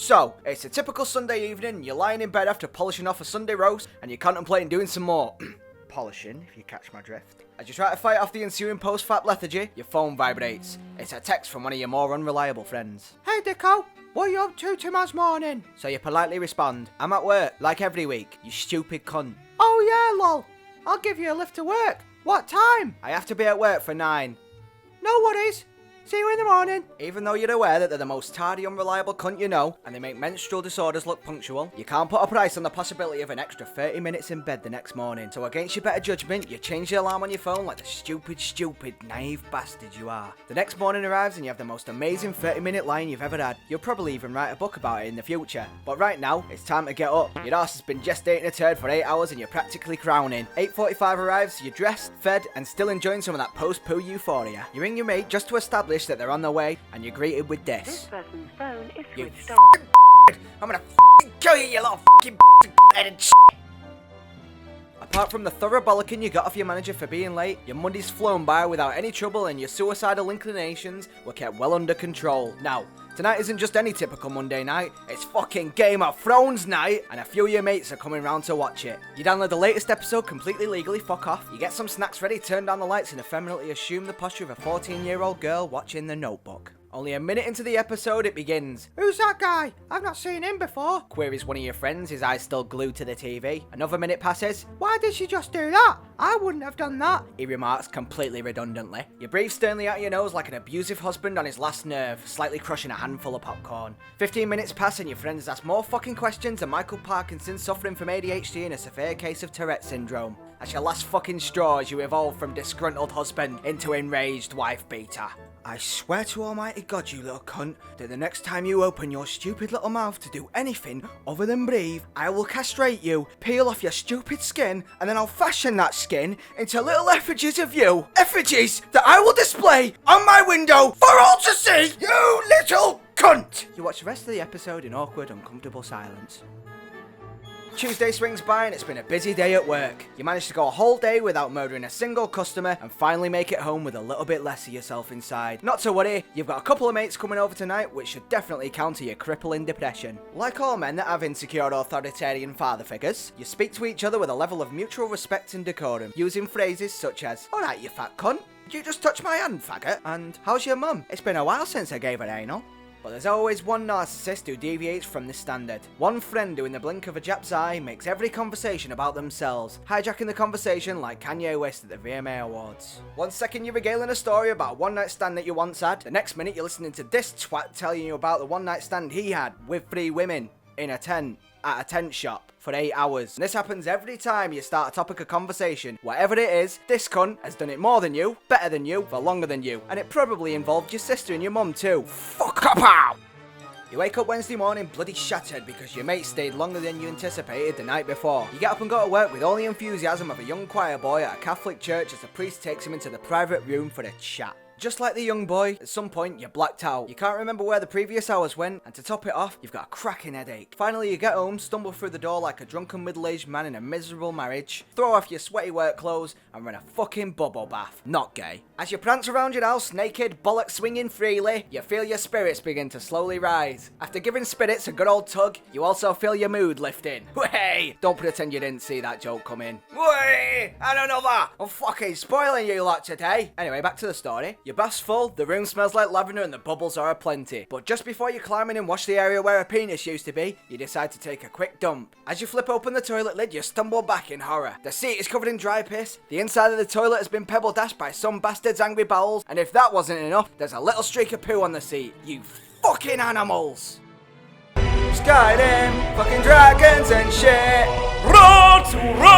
So, it's a typical Sunday evening, you're lying in bed after polishing off a Sunday roast, and you're contemplating doing some more polishing, if you catch my drift. As you try to fight off the ensuing post-fap lethargy, your phone vibrates. It's a text from one of your more unreliable friends. Hey Dicko, what are you up to tomorrow's morning? So you politely respond, I'm at work, like every week, you stupid cunt. Oh yeah, lol. I'll give you a lift to work. What time? I have to be at work for 9. No worries. See you in the morning. Even though you're aware that they're the most tardy, unreliable cunt you know, and they make menstrual disorders look punctual, you can't put a price on the possibility of an extra 30 minutes in bed the next morning. So against your better judgment, you change the alarm on your phone like the stupid, naive bastard you are. The next morning arrives and you have the most amazing 30-minute line you've ever had. You'll probably even write a book about it in the future. But right now, it's time to get up. Your arse has been gestating a turd for 8 hours and you're practically crowning. 8:45 arrives, you're dressed, fed, and still enjoying some of that post-poo euphoria. You ring your mate just to establish that they're on their way, and you're greeted with this. This person's phone is You switched off. I'm gonna kill you, you little headed shit. Apart from the thorough bollocking you got off your manager for being late, your Monday's flown by without any trouble and your suicidal inclinations were kept well under control. Now, tonight isn't just any typical Monday night, it's fucking Game of Thrones night, and a few of your mates are coming round to watch it. You download the latest episode completely legally, fuck off, you get some snacks ready, turn down the lights and effeminately assume the posture of a 14-year-old girl watching The Notebook. Only a minute into the episode, it begins. Who's that guy? I've not seen him before. Queries one of your friends, his eyes still glued to the TV. Another minute passes. Why did she just do that? I wouldn't have done that, he remarks completely redundantly. You breathe sternly out your nose like an abusive husband on his last nerve, slightly crushing a handful of popcorn. 15 minutes pass and your friends ask more fucking questions than Michael Parkinson suffering from ADHD and a severe case of Tourette syndrome. That's your last fucking straw as you evolve from disgruntled husband into enraged wife beater. I swear to almighty God, you little cunt, that the next time you open your stupid little mouth to do anything other than breathe, I will castrate you, peel off your stupid skin, and then I'll fashion that skin into little effigies of you. Effigies that I will display on my window for all to see, you little cunt! You watch the rest of the episode in awkward, uncomfortable silence. Tuesday swings by and it's been a busy day at work. You manage to go a whole day without murdering a single customer and finally make it home with a little bit less of yourself inside. Not to worry, you've got a couple of mates coming over tonight which should definitely counter your crippling depression. Like all men that have insecure authoritarian father figures, you speak to each other with a level of mutual respect and decorum, using phrases such as, alright you fat cunt, did you just touch my hand, faggot? And how's your mum? It's been a while since I gave her anal. But there's always one narcissist who deviates from this standard. One friend who in the blink of a Jap's eye makes every conversation about themselves, hijacking the conversation like Kanye West at the VMA Awards. 1 second you're regaling a story about a one-night stand that you once had, the next minute you're listening to this twat telling you about the one-night stand he had with 3 women in a tent at a tent shop for 8 hours. And this happens every time you start a topic of conversation. Whatever it is, this cunt has done it more than you, better than you, for longer than you. And it probably involved your sister and your mum too. Fuck up out! You wake up Wednesday morning bloody shattered because your mate stayed longer than you anticipated the night before. You get up and go to work with all the enthusiasm of a young choir boy at a Catholic church as the priest takes him into the private room for a chat. Just like the young boy, at some point you're blacked out. You can't remember where the previous hours went, and to top it off, you've got a cracking headache. Finally you get home, stumble through the door like a drunken middle-aged man in a miserable marriage, throw off your sweaty work clothes, and run a fucking bubble bath. Not gay. As you prance around your house naked, bollocks swinging freely, you feel your spirits begin to slowly rise. After giving spirits a good old tug, you also feel your mood lifting. Way! Don't pretend you didn't see that joke coming. Way! I don't know that! I'm fucking spoiling you lot today. Anyway, back to the story. Your bath's full, the room smells like lavender and the bubbles are aplenty. But just before you climb in and wash the area where a penis used to be, you decide to take a quick dump. As you flip open the toilet lid, you stumble back in horror. The seat is covered in dry piss, the inside of the toilet has been pebble dashed by some bastard's angry bowels, and if that wasn't enough, there's a little streak of poo on the seat. You fucking animals! Skyrim, fucking dragons and shit! Run to run!